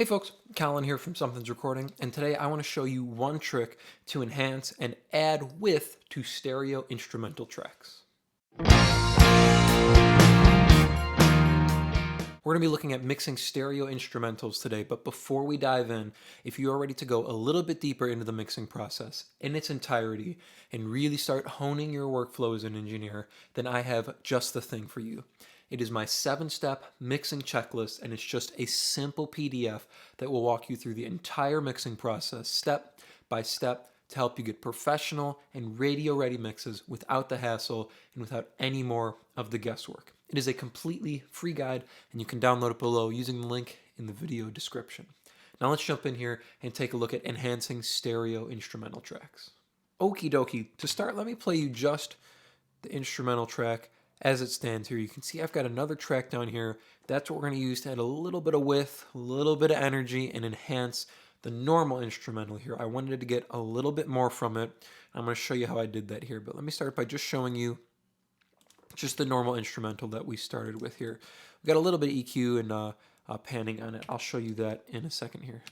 Hey folks, Colin here from Sumthins Recording, and today I want to show you one trick to enhance and add width to stereo instrumental tracks. We're going to be looking at mixing stereo instrumentals today, but before we dive in, if you are ready to go a little bit deeper into the mixing process in its entirety and really start honing your workflow as an engineer, then I have just the thing for you. It is my 7-step mixing checklist, and it's just a simple PDF that will walk you through the entire mixing process step by step to help you get professional and radio-ready mixes without the hassle and without any more of the guesswork. It is a completely free guide, and you can download it below using the link in the video description. Now let's jump in here and take a look at enhancing stereo instrumental tracks. Okie dokie, to start, let me play you just the instrumental track as it stands here. You can see I've got another track down here. That's what we're going to use to add a little bit of width, a little bit of energy, and enhance the normal instrumental here. I wanted to get a little bit more from it. I'm going to show you how I did that here, but let me start by just showing you just the normal instrumental that we started with here. We've got a little bit of EQ and panning on it. I'll show you that in a second here.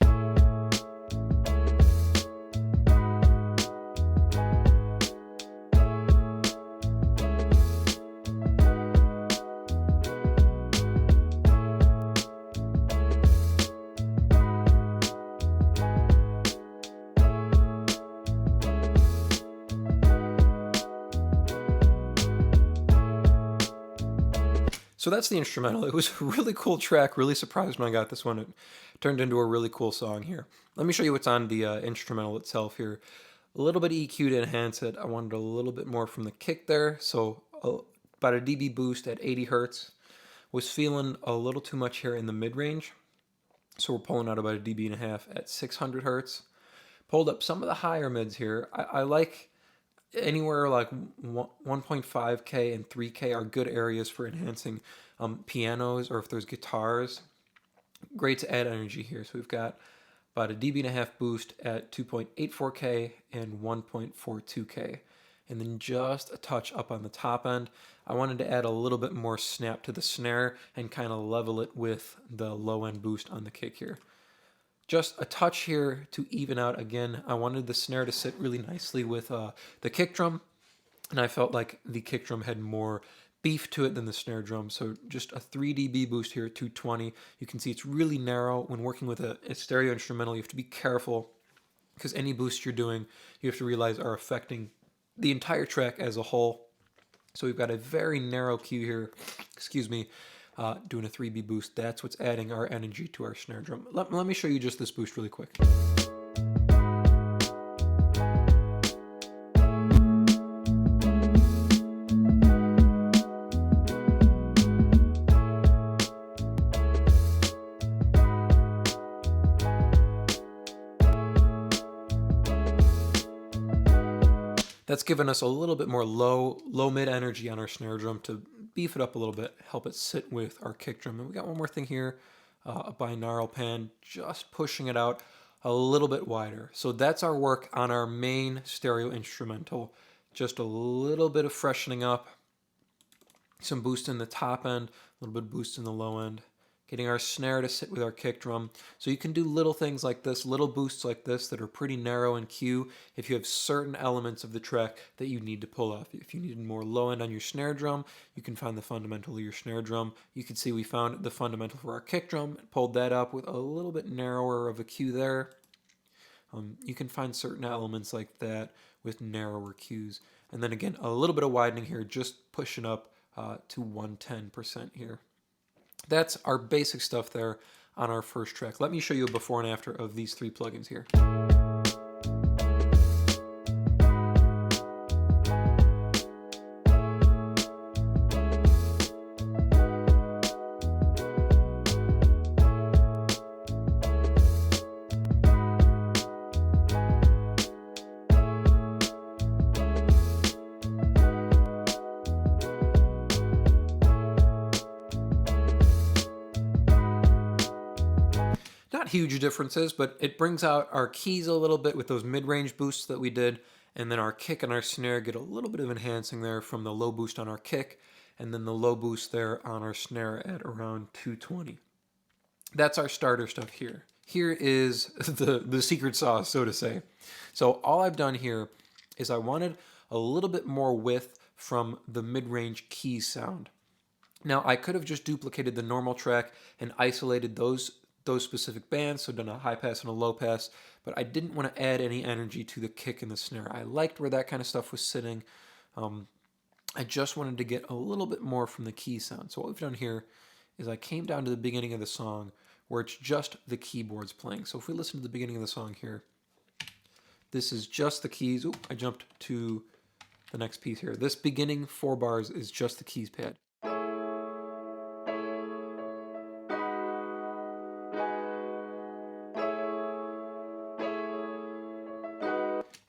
So that's the instrumental. It was a really cool track, really surprised when I got this one. It turned into a really cool song here. Let me show you what's on the instrumental itself here. A little bit of EQ to enhance it. I wanted a little bit more from the kick there, so about a dB boost at 80 Hertz. Was feeling a little too much here in the mid-range, so we're pulling out about a dB and a half at 600 Hertz. Pulled up some of the higher mids here. I like anywhere like 1.5K and 3K are good areas for enhancing pianos, or if there's guitars. Great to add energy here. So we've got about a dB and a half boost at 2.84K and 1.42K. And then just a touch up on the top end. I wanted to add a little bit more snap to the snare and kind of level it with the low end boost on the kick here. Just a touch here to even out. Again, I wanted the snare to sit really nicely with the kick drum, and I felt like the kick drum had more beef to it than the snare drum. So just a 3 dB boost here at 220. You can see it's really narrow. When working with a stereo instrumental, you have to be careful because any boost you're doing, you have to realize are affecting the entire track as a whole. So we've got a very narrow cue here, doing a 3B boost. That's what's adding our energy to our snare drum. Let me show you just this boost really quick. That's given us a little bit more low mid energy on our snare drum to beef it up a little bit, help it sit with our kick drum. And we got one more thing here, a binaural pan, just pushing it out a little bit wider. So that's our work on our main stereo instrumental. Just a little bit of freshening up, some boost in the top end, a little bit of boost in the low end. Getting our snare to sit with our kick drum. So you can do little things like this, little boosts like this that are pretty narrow in cue if you have certain elements of the track that you need to pull off. If you needed more low end on your snare drum, you can find the fundamental of your snare drum. You can see we found the fundamental for our kick drum, pulled that up with a little bit narrower of a cue there. You can find certain elements like that with narrower cues. And then again, a little bit of widening here, just pushing up to 110% here. That's our basic stuff there on our first track. Let me show you a before and after of these 3 plugins here. Not huge differences, but it brings out our keys a little bit with those mid-range boosts that we did, and then our kick and our snare get a little bit of enhancing there from the low boost on our kick, and then the low boost there on our snare at around 220. That's our starter stuff here. here is the secret sauce, so to say. So all I've done here is I wanted a little bit more width from the mid-range keys sound. Now I could have just duplicated the normal track and isolated those specific bands, so done a high pass and a low pass, but I didn't want to add any energy to the kick and the snare. I liked where that kind of stuff was sitting. I just wanted to get a little bit more from the key sound. So what we've done here is I came down to the beginning of the song where it's just the keyboards playing. So if we listen to the beginning of the song here, this is just the keys. Oop, I jumped to the next piece here. This beginning 4 bars is just the keys pad.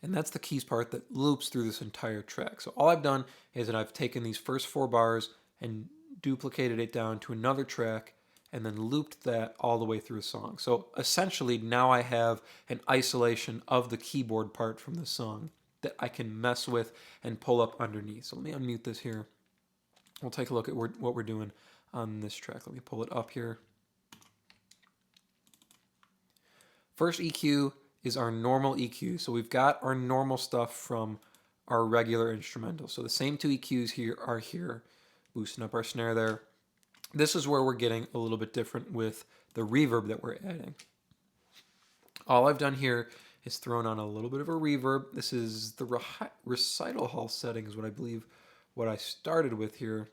And that's the keys part that loops through this entire track. So all I've done is that I've taken these first 4 bars and duplicated it down to another track and then looped that all the way through a song. So essentially now I have an isolation of the keyboard part from the song that I can mess with and pull up underneath. So let me unmute this here. We'll take a look at what we're doing on this track. Let me pull it up here. First EQ is our normal EQ. So we've got our normal stuff from our regular instrumental. So the same 2 EQs here are here, boosting up our snare there. This is where we're getting a little bit different with the reverb that we're adding. All I've done here is thrown on a little bit of a reverb. This is the recital hall setting is what I believe what I started with here.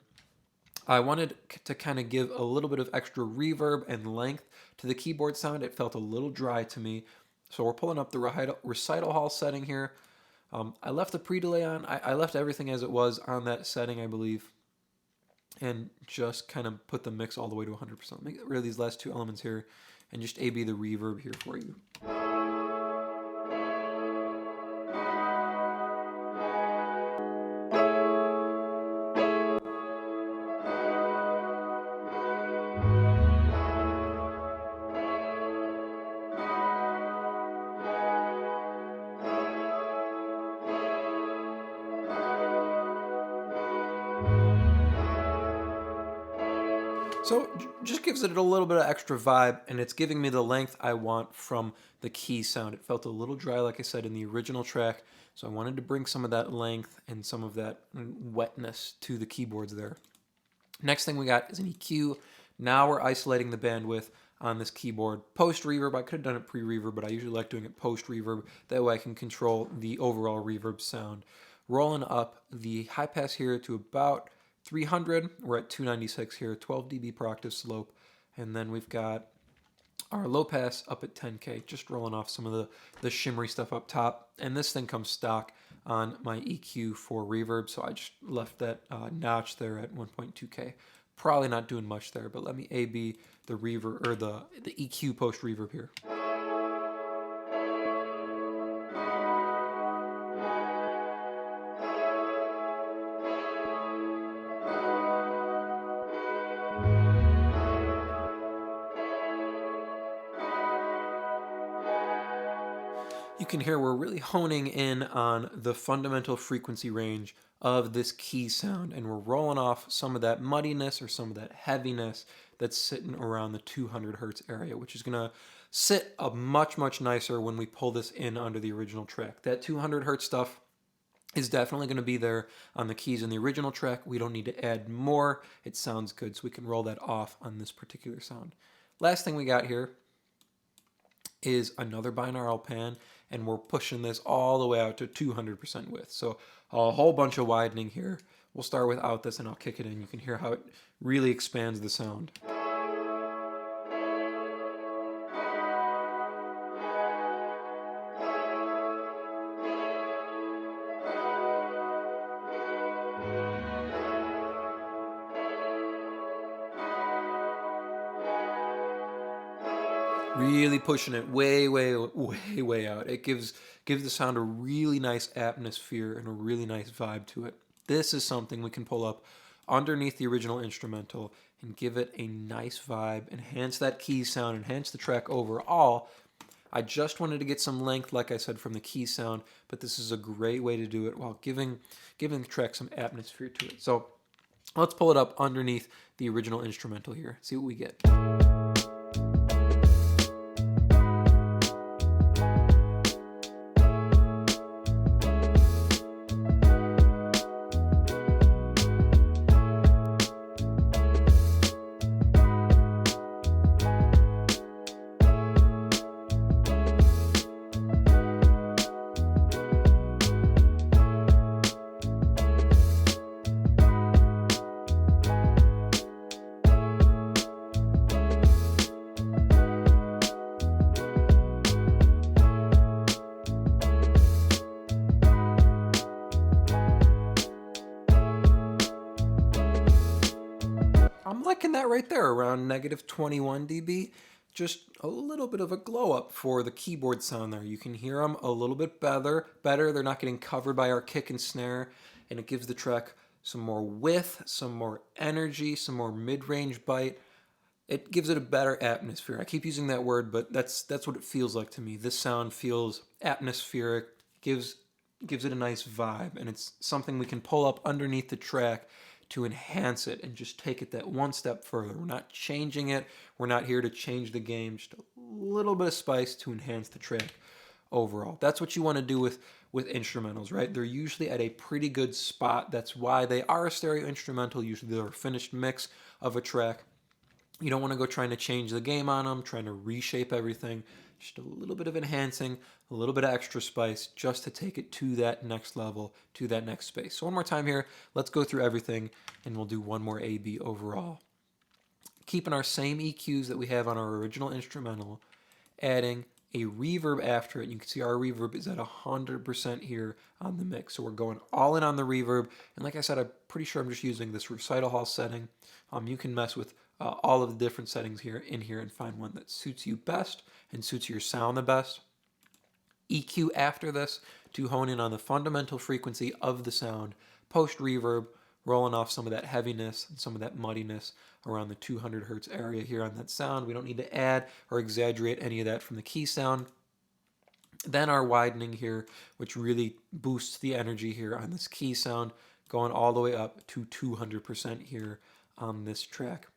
I wanted to kind of give a little bit of extra reverb and length to the keyboard sound. It felt a little dry to me. So we're pulling up the recital hall setting here. I left the pre-delay on. I left everything as it was on that setting, I believe, and just kind of put the mix all the way to 100%. Make rid of these last 2 elements here and just A/B the reverb here for you. So just gives it a little bit of extra vibe, and it's giving me the length I want from the key sound. It felt a little dry, like I said, in the original track, so I wanted to bring some of that length and some of that wetness to the keyboards there. Next thing we got is an EQ. Now we're isolating the bandwidth on this keyboard. Post-reverb, I could have done it pre-reverb, but I usually like doing it post-reverb. That way I can control the overall reverb sound. Rolling up the high pass here to about 300. We're at 296 here, 12 dB per octave slope. And then we've got our low pass up at 10K, just rolling off some of the shimmery stuff up top. And this thing comes stock on my EQ for reverb, so I just left that notch there at 1.2K. Probably not doing much there, but let me A/B the reverb, or the EQ post reverb here. You can hear we're really honing in on the fundamental frequency range of this key sound, and we're rolling off some of that muddiness or some of that heaviness that's sitting around the 200 hertz area, which is going to sit up much nicer when we pull this in under the original track. That 200 hertz stuff is definitely going to be there on the keys in the original track. We don't need to add more. It sounds good, so we can roll that off on this particular sound. Last thing we got here is another binaural pan, and we're pushing this all the way out to 200% width. So a whole bunch of widening here. We'll start without this and I'll kick it in. You can hear how it really expands the sound. Really pushing it way out. It gives the sound a really nice atmosphere and a really nice vibe to it. This is something we can pull up underneath the original instrumental and give it a nice vibe, enhance that key sound, enhance the track overall. I just wanted to get some length, like I said, from the key sound, but this is a great way to do it while giving the track some atmosphere to it. So let's pull it up underneath the original instrumental here, see what we get. that right there, around negative 21 dB. Just a little bit of a glow up for the keyboard sound there. You can hear them a little bit better. They're not getting covered by our kick and snare, and it gives the track some more width, some more energy, some more mid-range bite. It gives it a better atmosphere. I keep using that word, but that's what it feels like to me. This sound feels atmospheric, gives it a nice vibe, and it's something we can pull up underneath the track to enhance it and just take it that one step further. We're not changing it. We're not here to change the game. Just a little bit of spice to enhance the track overall. That's what you want to do with instrumentals, right? They're usually at a pretty good spot. That's why they are a stereo instrumental. Usually they're a finished mix of a track. You don't want to go trying to change the game on them, trying to reshape everything. Just a little bit of enhancing, a little bit of extra spice just to take it to that next level, to that next space. So one more time here, let's go through everything and we'll do one more A-B overall. Keeping our same EQs that we have on our original instrumental, adding a reverb after it. You can see our reverb is at 100% here on the mix. So we're going all in on the reverb. And like I said, I'm pretty sure I'm just using this recital hall setting. You can mess with all of the different settings here and find one that suits you best and suits your sound the best. EQ after this to hone in on the fundamental frequency of the sound. Post reverb, rolling off some of that heaviness and some of that muddiness around the 200 hertz area here on that sound. We don't need to add or exaggerate any of that from the key sound. Then our widening here, which really boosts the energy here on this key sound, going all the way up to 200% here on this track.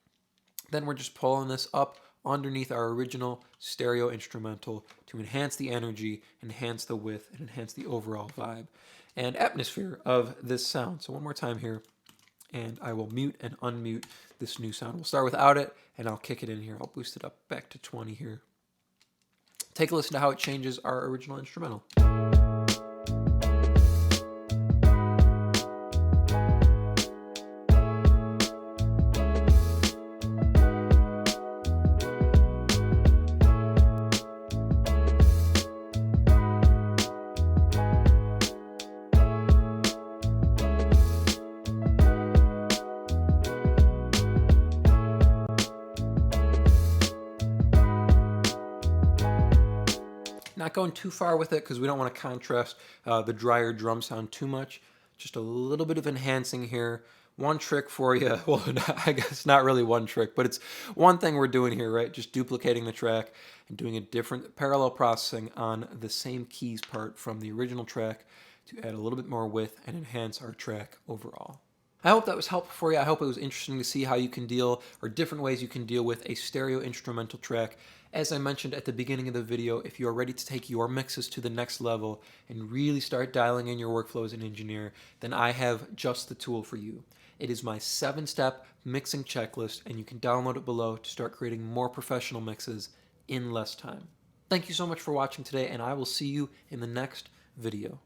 Then we're just pulling this up underneath our original stereo instrumental to enhance the energy, enhance the width, and enhance the overall vibe and atmosphere of this sound. So one more time here, and I will mute and unmute this new sound. We'll start without it, and I'll kick it in here. I'll boost it up back to 20 here. Take a listen to how it changes our original instrumental. Not going too far with it because we don't want to contrast the drier drum sound too much. Just a little bit of enhancing here. One trick for you. Well, I guess not really one trick, but it's one thing we're doing here, right? Just duplicating the track and doing a different parallel processing on the same keys part from the original track to add a little bit more width and enhance our track overall. I hope that was helpful for you. I hope it was interesting to see how you can deal, or different ways you can deal with a stereo instrumental track. As I mentioned at the beginning of the video, if you are ready to take your mixes to the next level and really start dialing in your workflow as an engineer, then I have just the tool for you. It is my 7-step mixing checklist, and you can download it below to start creating more professional mixes in less time. Thank you so much for watching today, and I will see you in the next video.